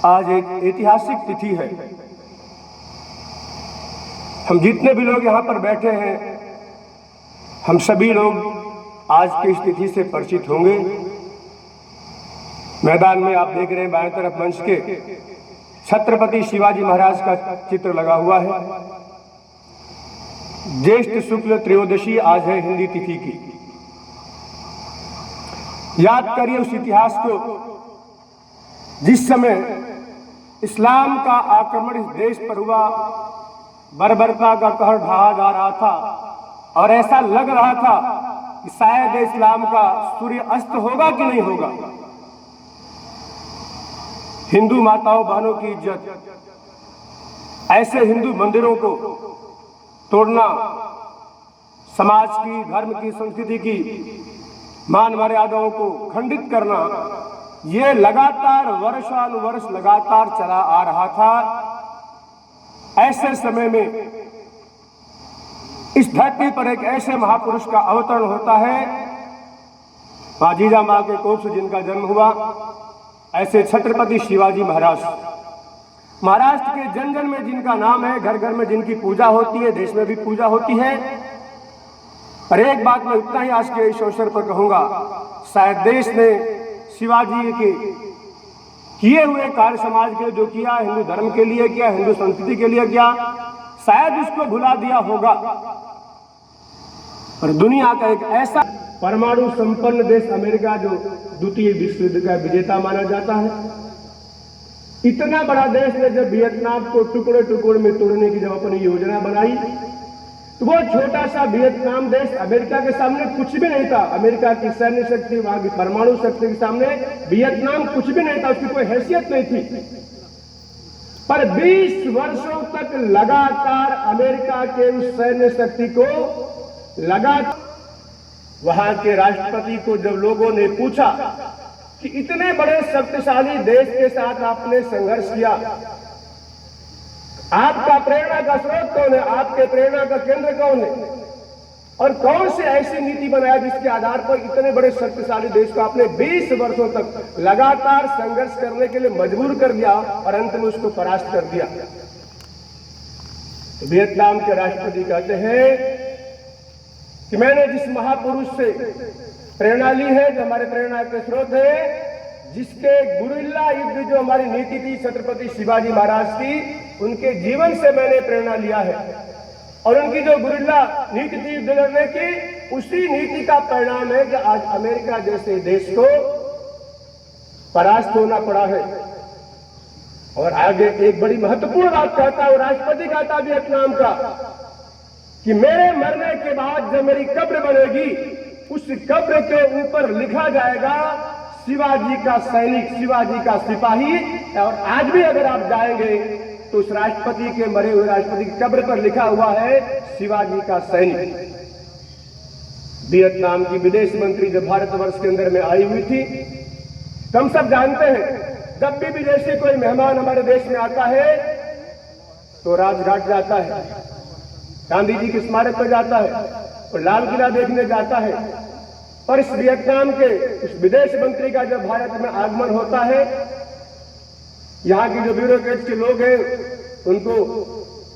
आज एक ऐतिहासिक तिथि है। हम जितने भी लोग यहाँ पर बैठे हैं, हम सभी लोग आज की इस तिथि से परिचित होंगे। मैदान में आप देख रहे हैं बाएं तरफ मंच के छत्रपति शिवाजी महाराज का चित्र लगा हुआ है। ज्येष्ठ शुक्ल त्रयोदशी आज है हिंदी तिथि की। याद करिए उस इतिहास को जिस समय इस्लाम का आक्रमण इस देश पर हुआ, बर्बरता का कहर ढहा जा रहा था और ऐसा लग रहा था कि शायद इस्लाम का सूर्य अस्त होगा कि नहीं होगा। हिंदू माताओं बहनों की इज्जत, ऐसे हिंदू मंदिरों को तोड़ना, समाज की, धर्म की, संस्कृति की मान मर्यादाओं को खंडित करना, ये लगातार वर्षानुवर्ष लगातार चला आ रहा था। ऐसे समय में इस धरती पर एक ऐसे महापुरुष का अवतरण होता है, मां जीजा मां के कोख से जिनका जन्म हुआ, ऐसे छत्रपति शिवाजी महाराज। महाराष्ट्र के जन जन में जिनका नाम है, घर घर में जिनकी पूजा होती है, देश में भी पूजा होती है। और एक बात मैं उतना ही आज के इस अवसर पर कहूंगा, शायद देश ने शिवाजी के किए हुए कार्य समाज के जो किया, हिंदू धर्म के लिए किया, हिंदू संस्कृति के लिए किया, शायद उसको भुला दिया होगा। और दुनिया का एक ऐसा परमाणु संपन्न देश अमेरिका, जो द्वितीय विश्व युद्ध का विजेता माना जाता है, इतना बड़ा देश ने जब वियतनाम को टुकड़े टुकड़े में तोड़ने की जब अपनी योजना बनाई, तो वो छोटा सा वियतनाम देश अमेरिका के सामने कुछ भी नहीं था। अमेरिका की सैन्य शक्ति, वहां की परमाणु शक्ति के सामने वियतनाम कुछ भी नहीं था, उसकी कोई हैसियत नहीं थी। पर 20 वर्षों तक लगातार अमेरिका के उस सैन्य शक्ति को लगातार, वहां के राष्ट्रपति को जब लोगों ने पूछा कि इतने बड़े शक्तिशाली देश के साथ आपने संघर्ष किया, आपका प्रेरणा का स्रोत कौन है, आपके प्रेरणा का केंद्र कौन है, और कौन सी ऐसी नीति बनाया जिसके आधार पर इतने बड़े शक्तिशाली देश को आपने 20 वर्षों तक लगातार संघर्ष करने के लिए मजबूर कर दिया और अंत में उसको परास्त कर दिया। तो वियतनाम के राष्ट्रपति कहते हैं कि मैंने जिस महापुरुष से प्रेरणा ली है, जो हमारे प्रेरणा के स्रोत है, जिसके गुरिल्ला युद्ध जो हमारी नीति थी छत्रपति शिवाजी महाराज की, उनके जीवन से मैंने प्रेरणा लिया है। और उनकी जो गुरिल्ला नीति थी युद्ध लड़ने की, उसी नीति का परिणाम है कि आज अमेरिका जैसे देश को परास्त होना पड़ा है। और आगे एक बड़ी महत्वपूर्ण बात कहता है, राष्ट्रपति कहता वियतनाम का कि मेरे मरने के बाद जब मेरी कब्र बनेगी, उस कब्र के ऊपर लिखा जाएगा शिवाजी का सैनिक, शिवाजी का सिपाही। और आज भी अगर आप जाएंगे तो उस राष्ट्रपति के, मरे हुए राष्ट्रपति की कब्र पर लिखा हुआ है शिवाजी का सैनिक। वियतनाम की विदेश मंत्री जब भारतवर्ष के अंदर में आई हुई थी, तो हम सब जानते हैं जब भी विदेशी कोई मेहमान हमारे देश में आता है तो राजघाट जाता है, गांधी जी के स्मारक पर जाता है और लाल किला देखने जाता है। और इस वियतनाम के उस विदेश मंत्री का जब भारत में आगमन होता है, यहाँ की जो ब्यूरोक्रेट्स के लोग हैं उनको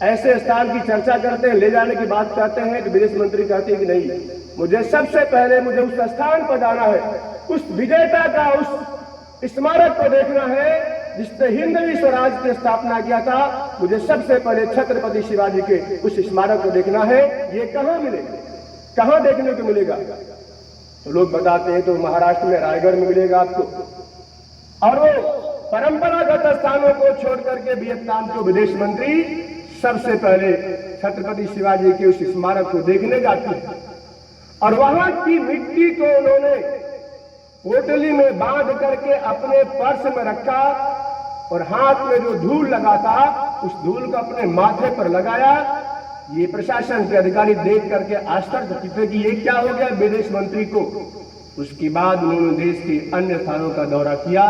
ऐसे स्थान की चर्चा करते हैं, ले जाने की बात करते हैं, तो विदेश मंत्री कहते हैं कि नहीं, मुझे सबसे पहले मुझे उस स्थान पर जाना है, उस विजेता का उस स्मारक को देखना है जिसने हिंदवी स्वराज की स्थापना किया था। मुझे सबसे पहले छत्रपति शिवाजी के उस स्मारक को देखना है। ये कहाँ मिलेगा, कहाँ देखने को मिलेगा? तो लोग बताते हैं तो महाराष्ट्र में रायगढ़ में मिलेगा आपको। और वो परंपरागत स्थानों को छोड़ करके वियतनाम के विदेश मंत्री सबसे पहले छत्रपति शिवाजी के उस स्मारक को देखने जाते हैं। और वहां की मिट्टी को उन्होंने पोटली में बांध करके अपने पर्स में रखा और हाथ में जो धूल लगा था उस धूल को अपने माथे पर लगाया। ये प्रशासन के अधिकारी देख करके आश्चर्यचकित थे कि ये क्या हो गया विदेश मंत्री को। उसके बाद उन्होंने देश के अन्य स्थानों का दौरा किया।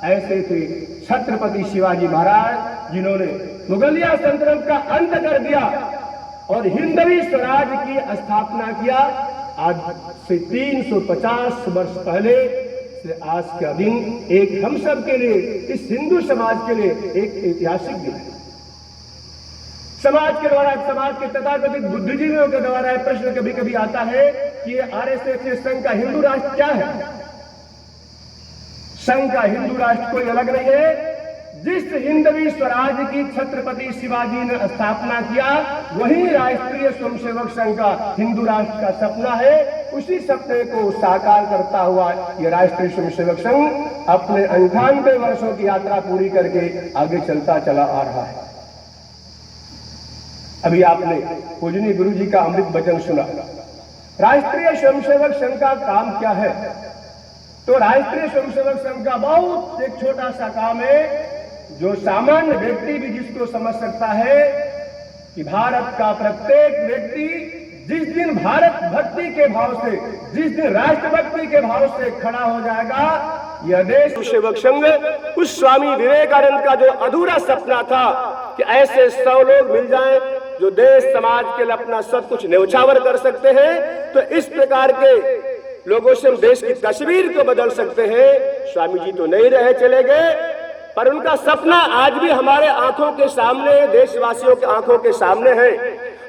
ऐसे थे छत्रपति शिवाजी महाराज जिन्होंने मुगलिया सल्तनत का अंत कर दिया और हिंदवी स्वराज की स्थापना किया। आज से 350 वर्ष पहले इसलिए आज का दिन एक हम सब के लिए, इस हिंदू समाज के लिए एक ऐतिहासिक दिन है। समाज के द्वारा, समाज के तथाकथित बुद्धिजीवियों के द्वारा प्रश्न कभी कभी आता है कि ये आरएसएस संघ का हिंदू राष्ट्र क्या है। संघ का हिंदू राष्ट्र कोई अलग नहीं है। जिस हिंदवी स्वराज की छत्रपति शिवाजी ने स्थापना किया, वही राष्ट्रीय स्वयंसेवक संघ का हिंदू राष्ट्र का सपना है। उसी सपने को साकार करता हुआ यह राष्ट्रीय स्वयंसेवक संघ अपने 98 वर्षों की यात्रा पूरी करके आगे चलता चला आ रहा है। अभी आपने पूजनीय गुरु जी का अमृत वचन सुना। राष्ट्रीय स्वयंसेवक संघ का काम क्या है? तो राष्ट्रीय स्वयंसेवक संघ का बहुत एक छोटा सा काम है, जो सामान्य व्यक्ति भी जिसको समझ सकता है कि भारत का प्रत्येक व्यक्ति जिस दिन भारत भक्ति के भाव से, जिस दिन राष्ट्रभक्ति के भाव से खड़ा हो जाएगा, यह देश स्वयंसेवक संघ उस स्वामी विवेकानंद का जो अधूरा सपना था कि ऐसे 100 लोग मिल जाएं जो देश समाज के लिए अपना सब कुछ न्यौछावर कर सकते हैं, तो इस प्रकार के लोगों से हम देश की तस्वीर को बदल सकते हैं। स्वामी जी तो नहीं रहे, चले गए, पर उनका सपना आज भी हमारे आंखों के सामने, देशवासियों की आंखों के सामने है।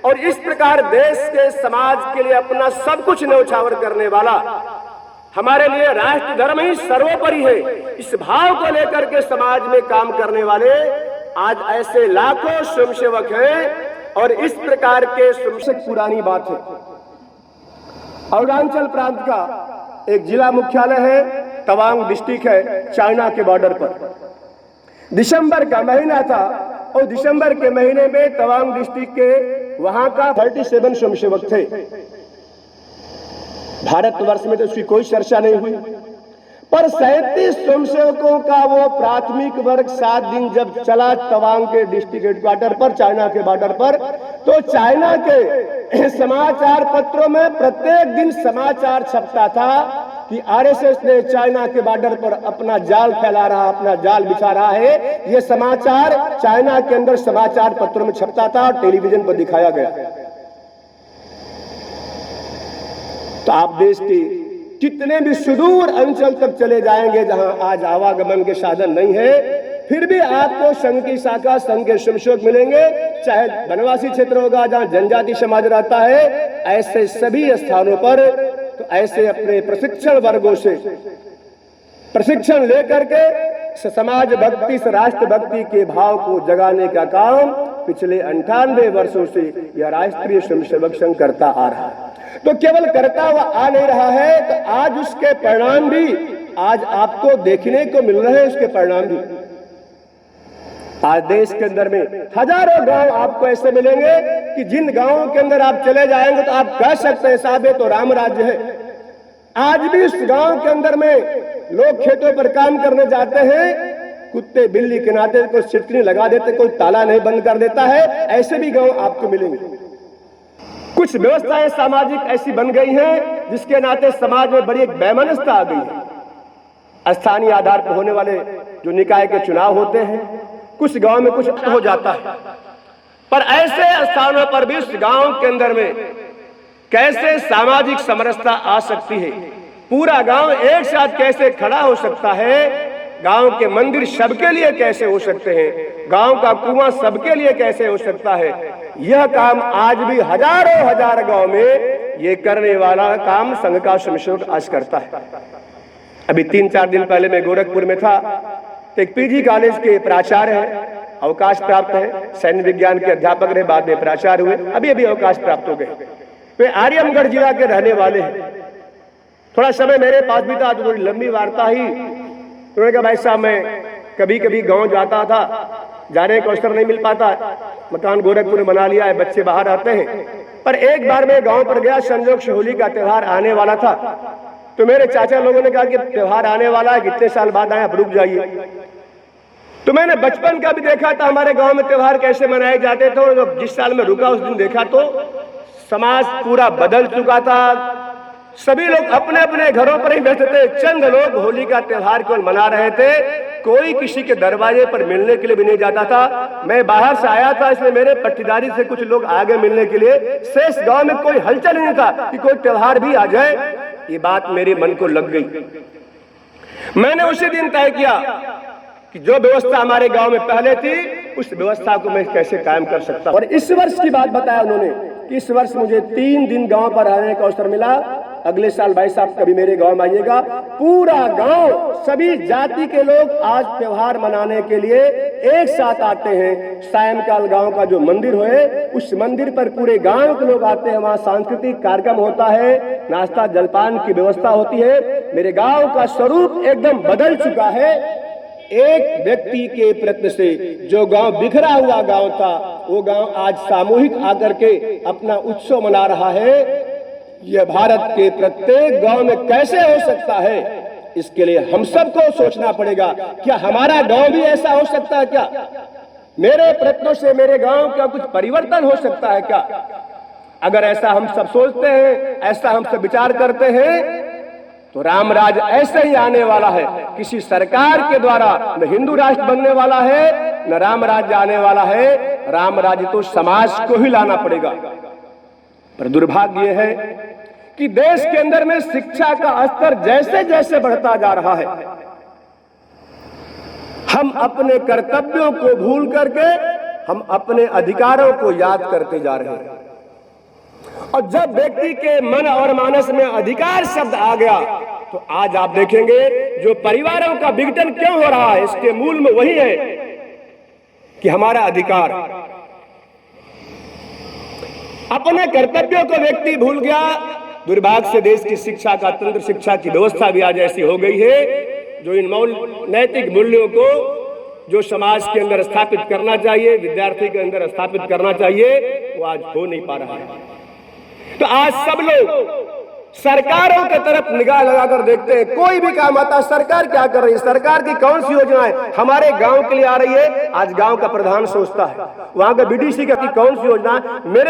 और इस प्रकार देश के समाज के लिए अपना सब कुछ न्यौछावर करने वाला, हमारे लिए राष्ट्र धर्म ही सर्वोपरि है, इस भाव को लेकर के समाज में काम करने वाले आज ऐसे लाखों स्वयंसेवक हैं। और इस प्रकार के स्वयंसेवक, पुरानी बात है, अरुणाचल प्रांत का एक जिला मुख्यालय है, तवांग डिस्ट्रिक्ट है, चाइना के बॉर्डर पर। दिसंबर का महीना था और दिसंबर के महीने में तवांग डिस्ट्रिक्ट के वहां का 37 स्वयंसेवक थे। भारतवर्ष में तो उसकी कोई चर्चा नहीं हुई, पर 37 स्वयंसेवकों का वो प्राथमिक वर्ग 7 दिन जब चला तवांग के डिस्ट्रिक्ट हेडक्वार्टर पर, चाइना के बॉर्डर पर, तो चाइना के समाचार पत्रों में प्रत्येक दिन समाचार छपता था कि आरएसएस ने चाइना के बॉर्डर पर अपना जाल फैला रहा, अपना जाल बिछा रहा है। ये समाचार चाइना के अंदर समाचार पत्रों में छपता था, टेलीविजन पर दिखाया गया। तो आप देश के कितने भी सुदूर अंचल तक चले जाएंगे जहां आज आवागमन के साधन नहीं है, फिर भी आपको संघ की शाखा, संघ के स्वयंसेवक मिलेंगे। चाहे वनवासी क्षेत्र होगा जहां जनजाति समाज रहता है, ऐसे सभी स्थानों पर तो ऐसे अपने प्रशिक्षण वर्गों से प्रशिक्षण लेकर के समाज भक्ति से राष्ट्र भक्ति के भाव को जगाने का काम पिछले 98 वर्षों से यह राष्ट्रीय स्वयंसेवक संघ करता आ रहा है। तो केवल करता हुआ आ नहीं रहा है, तो आज उसके परिणाम भी आज आपको देखने को मिल रहे हैं। उसके परिणाम भी आज देश के अंदर में हजारों गांव आपको ऐसे मिलेंगे कि जिन गांवों के अंदर आप चले जाएंगे तो आप कह सकते हैं साहब ये तो राम राज्य है। आज भी उस गांव के अंदर में लोग खेतों पर काम करने जाते हैं, कुत्ते बिल्ली के नाते कोई सिटकनी लगा देते, कोई ताला नहीं बंद कर देता है। ऐसे भी गांव आपको मिलेंगे। कुछ व्यवस्थाएं सामाजिक ऐसी बन गई हैं जिसके नाते समाज में बड़ी एक वैमनस्यता आ गई है। स्थानीय आधार पर होने वाले जो निकाय के चुनाव होते हैं, कुछ गांव में कुछ हो जाता है, पर ऐसे स्थानों पर भी उस गांव के अंदर में कैसे सामाजिक समरसता आ सकती है, पूरा गांव एक साथ कैसे खड़ा हो सकता है, गांव के मंदिर सबके लिए कैसे हो सकते हैं, गांव का कुआं सबके लिए कैसे हो सकता है, यह काम आज भी हजारों हजार गांव में ये करने वाला काम संघ का स्वयंसेवक आज करता है। अभी 3-4 दिन पहले मैं गोरखपुर में था, एक पीजी कॉलेज के प्राचार्य हैं, अवकाश प्राप्त है, सैन्य विज्ञान के अध्यापक रहे, बाद में प्राचार्य हुए, अभी अवकाश प्राप्त हो गए। वे आर्यमगढ़ जिला के रहने वाले हैं। थोड़ा समय मेरे पास भी था, तो थोड़ी लंबी वार्ता ही। उन्होंने कहा भाई साहब मैं कभी कभी गांव जाता था, जाने का अवसर नहीं मिल पाता, मकान गोरखपुर में बना लिया है, बच्चे बाहर आते हैं, पर एक बार मैं गांव पर गया, संयोग से होली का त्योहार आने वाला था, तो मेरे चाचा लोगों ने कहा कि त्योहार आने वाला है, कितने साल बाद आए, आप रुक जाइए। तो मैंने बचपन का भी देखा था हमारे गांव में त्योहार कैसे मनाए जाते थे, और जिस साल में रुका उस दिन देखा तो समाज पूरा बदल चुका था। सभी लोग अपने अपने घरों पर ही बैठे थे, चंद लोग होली का त्योहार केवल मना रहे थे, कोई किसी के दरवाजे पर मिलने के लिए भी नहीं जाता था। मैं बाहर से आया था, इसलिए मेरे पट्टीदारी से कुछ लोग आगे मिलने के लिए, शेष गांव में कोई हलचल नहीं था कि कोई त्योहार भी आ जाए। ये बात मेरे मन को लग गई। मैंने उसी दिन तय किया कि जो व्यवस्था हमारे गांव में पहले थी उस व्यवस्था को मैं कैसे कायम कर सकता हूं। और इस वर्ष की बात बताया उन्होंने कि इस वर्ष मुझे 3 दिन गांव पर रहने का अवसर मिला। अगले साल भाई साहब कभी मेरे गांव में आइएगा, पूरा गांव सभी जाति के लोग आज त्योहार मनाने के लिए एक साथ आते हैं। सायंकाल गांव का जो मंदिर है उस मंदिर पर पूरे गांव के लोग आते हैं। वहां सांस्कृतिक कार्यक्रम होता है, नाश्ता जलपान की व्यवस्था होती है। मेरे गांव का स्वरूप एकदम बदल चुका है। एक व्यक्ति के प्रयत्न से जो गांव बिखरा हुआ गांव था वो गांव आज सामूहिक आकर के अपना उत्सव मना रहा है। यह भारत के प्रत्येक गांव में कैसे हो सकता है, इसके लिए हम सबको सोचना पड़ेगा। क्या हमारा गांव भी ऐसा हो सकता है? क्या मेरे प्रयत्नों से मेरे गांव का कुछ परिवर्तन हो सकता है? क्या अगर ऐसा हम सब सोचते हैं, ऐसा हम सब विचार करते हैं, तो राम राज ऐसे ही आने वाला है। किसी सरकार के द्वारा न हिंदू राष्ट्र बनने वाला है, न राम राज्य आने वाला है। राम राज्य तो समाज को ही लाना पड़ेगा। पर दुर्भाग्य यह है कि देश के अंदर में शिक्षा का स्तर जैसे जैसे बढ़ता जा रहा है, हम अपने कर्तव्यों को भूल करके हम अपने अधिकारों को याद करते जा रहे हैं। और जब व्यक्ति के मन और मानस में अधिकार शब्द आ गया तो आज आप देखेंगे जो परिवारों का विघटन क्यों हो रहा है, इसके मूल में वही है कि हमारा अधिकार, अपने कर्तव्यों को व्यक्ति भूल गया। दुर्भाग्य से देश की शिक्षा का तंत्र, शिक्षा की व्यवस्था भी आज ऐसी हो गई है जो इन नैतिक मूल्यों को जो समाज के अंदर स्थापित करना चाहिए, विद्यार्थी के अंदर स्थापित करना चाहिए, वो आज हो नहीं पा रहा है। तो आज सब लोग सरकारों की तरफ निगाह लगाकर देखते हैं। कोई भी काम आता है, सरकार क्या कर रही है, सरकार की कौन सी योजनाएं हमारे गांव के लिए आ रही है, आज गांव का प्रधान सोचता है। वहां का बीडीसी का कौन सी योजना मेरे